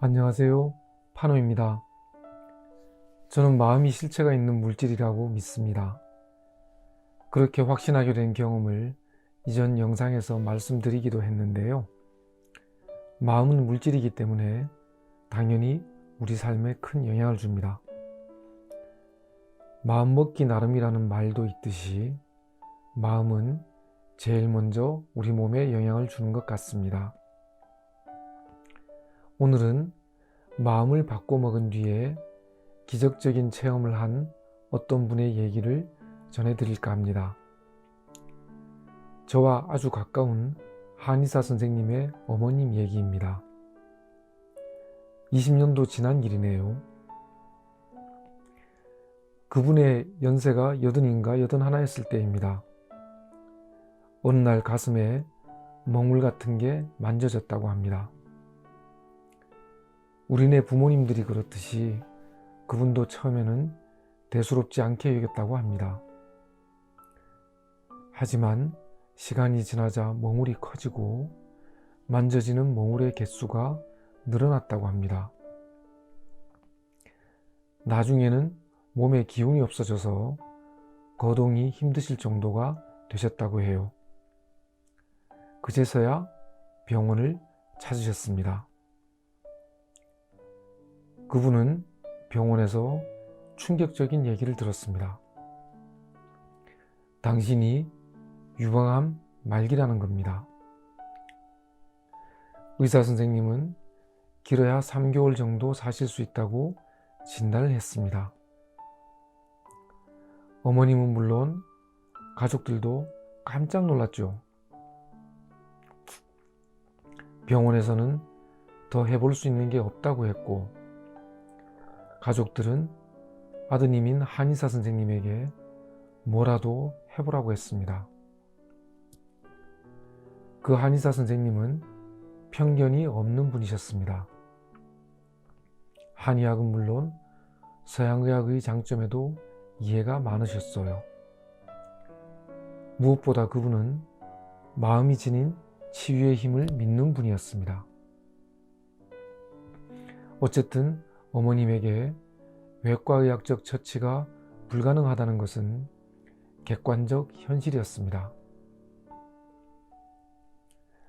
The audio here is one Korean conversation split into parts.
안녕하세요. 파노입니다. 저는 마음이 실체가 있는 물질이라고 믿습니다. 그렇게 확신하게 된 경험을 이전 영상에서 말씀드리기도 했는데요. 마음은 물질이기 때문에 당연히 우리 삶에 큰 영향을 줍니다. 마음 먹기 나름이라는 말도 있듯이 마음은 제일 먼저 우리 몸에 영향을 주는 것 같습니다. 오늘은 마음을 바꿔 먹은 뒤에 기적적인 체험을 한 어떤 분의 얘기를 전해드릴까 합니다. 저와 아주 가까운 한의사 선생님의 어머님 얘기입니다. 20년도 지난 일이네요. 그분의 연세가 80인가 81였을 때입니다. 어느 날 가슴에 먹물 같은 게 만져졌다고 합니다. 우리네 부모님들이 그렇듯이 그분도 처음에는 대수롭지 않게 여겼다고 합니다. 하지만 시간이 지나자 멍울이 커지고 만져지는 멍울의 개수가 늘어났다고 합니다. 나중에는 몸에 기운이 없어져서 거동이 힘드실 정도가 되셨다고 해요. 그제서야 병원을 찾으셨습니다. 그분은 병원에서 충격적인 얘기를 들었습니다. 당신이 유방암 말기라는 겁니다. 의사 선생님은 길어야 3개월 정도 사실 수 있다고 진단을 했습니다. 어머님은 물론 가족들도 깜짝 놀랐죠. 병원에서는 더 해볼 수 있는 게 없다고 했고, 가족들은 아드님인 한의사 선생님에게 뭐라도 해보라고 했습니다. 그 한의사 선생님은 편견이 없는 분이셨습니다. 한의학은 물론 서양의학의 장점에도 이해가 많으셨어요. 무엇보다 그분은 마음이 지닌 치유의 힘을 믿는 분이었습니다. 어쨌든 어머님에게 외과의학적 처치가 불가능하다는 것은 객관적 현실이었습니다.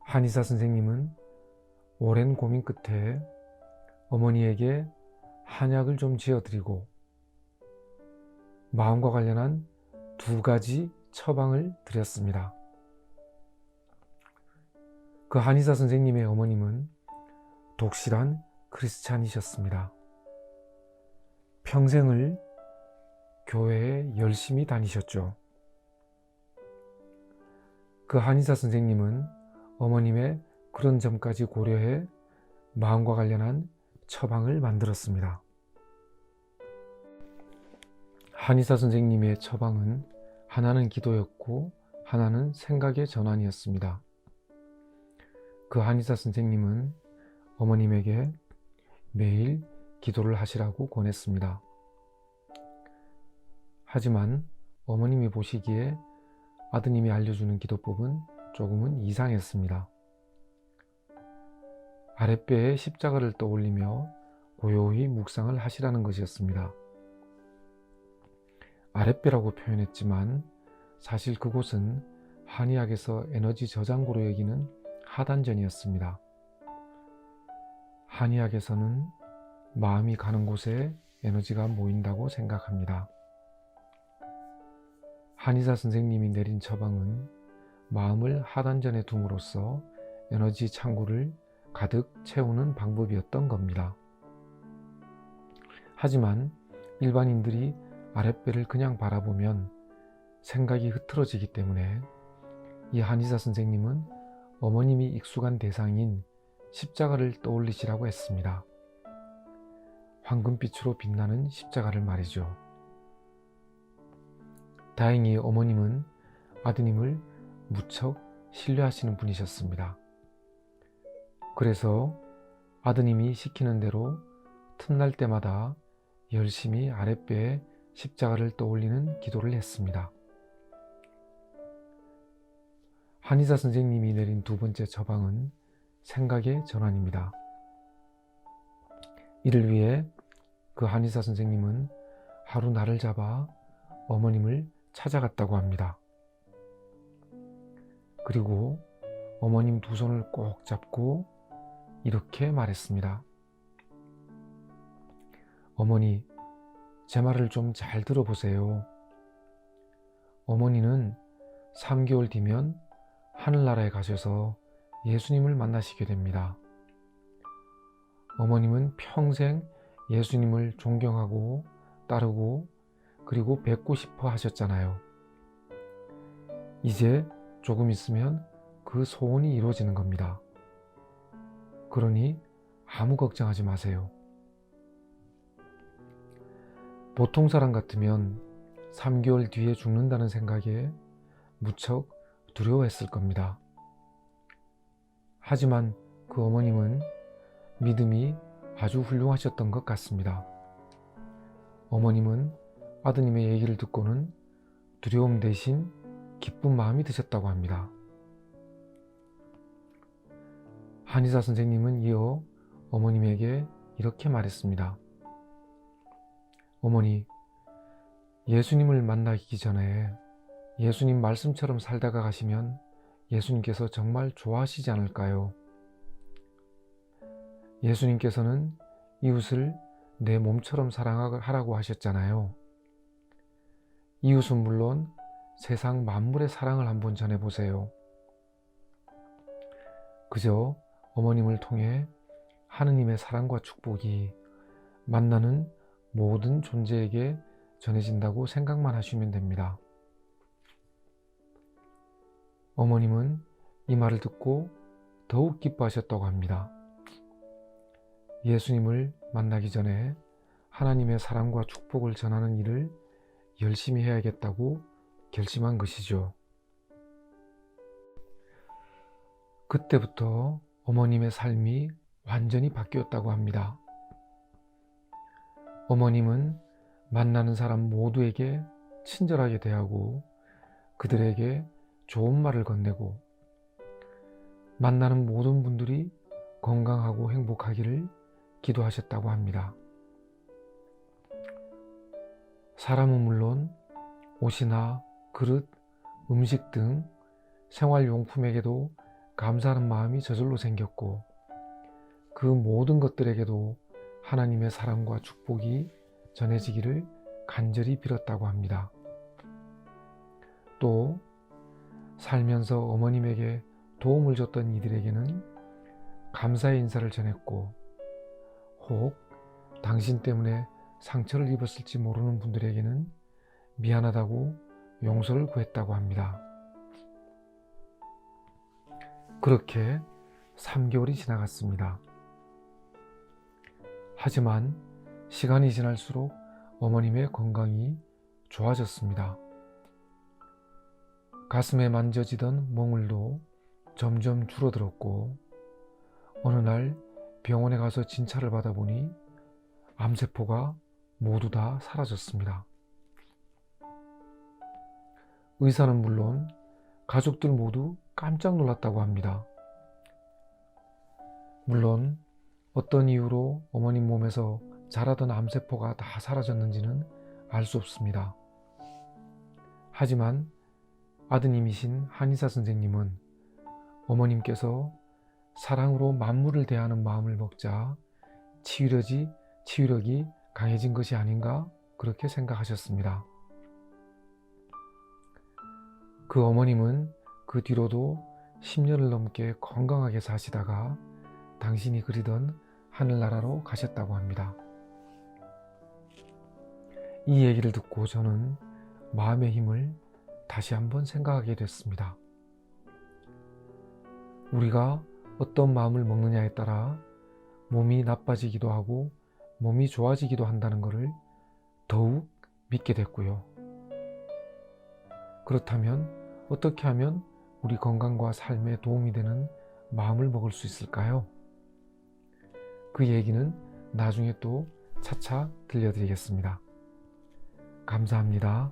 한의사 선생님은 오랜 고민 끝에 어머니에게 한약을 좀 지어드리고 마음과 관련한 2가지 처방을 드렸습니다. 그 한의사 선생님의 어머님은 독실한 크리스찬이셨습니다. 평생을 교회에 열심히 다니셨죠. 그 한의사 선생님은 어머님의 그런 점까지 고려해 마음과 관련한 처방을 만들었습니다. 한의사 선생님의 처방은 하나는 기도였고 하나는 생각의 전환이었습니다. 그 한의사 선생님은 어머님에게 매일 기도를 하시라고 권했습니다. 하지만 어머님이 보시기에 아드님이 알려주는 기도법은 조금은 이상했습니다. 아랫배에 십자가를 떠올리며 고요히 묵상을 하시라는 것이었습니다. 아랫배라고 표현했지만 사실 그곳은 한의학에서 에너지 저장고로 여기는 하단전이었습니다. 한의학에서는 마음이 가는 곳에 에너지가 모인다고 생각합니다. 한의사 선생님이 내린 처방은 마음을 하단전에 둠으로써 에너지 창구를 가득 채우는 방법이었던 겁니다. 하지만 일반인들이 아랫배를 그냥 바라보면 생각이 흐트러지기 때문에 이 한의사 선생님은 어머님이 익숙한 대상인 십자가를 떠올리시라고 했습니다. 황금빛으로 빛나는 십자가를 말이죠. 다행히 어머님은 아드님을 무척 신뢰하시는 분이셨습니다. 그래서 아드님이 시키는 대로 틈날 때마다 열심히 아랫배에 십자가를 떠올리는 기도를 했습니다. 한의사 선생님이 내린 2번째 처방은 생각의 전환입니다. 이를 위해 그 한의사 선생님은 하루 날을 잡아 어머님을 찾아갔다고 합니다. 그리고 어머님 두 손을 꼭 잡고 이렇게 말했습니다. 어머니, 제 말을 좀 잘 들어보세요. 어머니는 3개월 뒤면 하늘나라에 가셔서 예수님을 만나시게 됩니다. 어머님은 평생 예수님을 존경하고 따르고 그리고 뵙고 싶어 하셨잖아요. 이제 조금 있으면 그 소원이 이루어지는 겁니다. 그러니 아무 걱정하지 마세요. 보통 사람 같으면 3개월 뒤에 죽는다는 생각에 무척 두려워했을 겁니다. 하지만 그 어머님은 믿음이 아주 훌륭하셨던 것 같습니다. 어머님은 아드님의 얘기를 듣고는 두려움 대신 기쁜 마음이 드셨다고 합니다. 한의사 선생님은 이어 어머님에게 이렇게 말했습니다. 어머니, 예수님을 만나기 전에 예수님 말씀처럼 살다가 가시면 예수님께서 정말 좋아하시지 않을까요? 예수님께서는 이웃을 내 몸처럼 사랑하라고 하셨잖아요. 이웃은 물론 세상 만물의 사랑을 한번 전해보세요. 그저 어머님을 통해 하느님의 사랑과 축복이 만나는 모든 존재에게 전해진다고 생각만 하시면 됩니다. 어머님은 이 말을 듣고 더욱 기뻐하셨다고 합니다. 예수님을 만나기 전에 하나님의 사랑과 축복을 전하는 일을 열심히 해야겠다고 결심한 것이죠. 그때부터 어머님의 삶이 완전히 바뀌었다고 합니다. 어머님은 만나는 사람 모두에게 친절하게 대하고 그들에게 좋은 말을 건네고 만나는 모든 분들이 건강하고 행복하기를 기도하셨다고 합니다. 사람은 물론 옷이나 그릇, 음식 등 생활용품에게도 감사하는 마음이 저절로 생겼고 그 모든 것들에게도 하나님의 사랑과 축복이 전해지기를 간절히 빌었다고 합니다. 또 살면서 어머님에게 도움을 줬던 이들에게는 감사의 인사를 전했고 혹 당신 때문에 상처를 입었을지 모르는 분들에게는 미안하다고 용서를 구했다고 합니다. 그렇게 3개월이 지나갔습니다. 하지만 시간이 지날수록 어머님의 건강이 좋아졌습니다. 가슴에 만져지던 몽울도 점점 줄어들었고 어느 날 병원에 가서 진찰을 받아보니 암세포가 모두 다 사라졌습니다. 의사는 물론 가족들 모두 깜짝 놀랐다고 합니다. 물론 어떤 이유로 어머님 몸에서 자라던 암세포가 다 사라졌는지는 알 수 없습니다. 하지만 아드님이신 한의사 선생님은 어머님께서 사랑으로 만물을 대하는 마음을 먹자 치유력이 강해진 것이 아닌가 그렇게 생각하셨습니다. 그 어머님은 그 뒤로도 10년을 넘게 건강하게 사시다가 당신이 그리던 하늘나라로 가셨다고 합니다. 이 얘기를 듣고 저는 마음의 힘을 다시 한번 생각하게 됐습니다. 우리가 어떤 마음을 먹느냐에 따라 몸이 나빠지기도 하고 몸이 좋아지기도 한다는 것을 더욱 믿게 됐고요. 그렇다면 어떻게 하면 우리 건강과 삶에 도움이 되는 마음을 먹을 수 있을까요? 그 얘기는 나중에 또 차차 들려드리겠습니다. 감사합니다.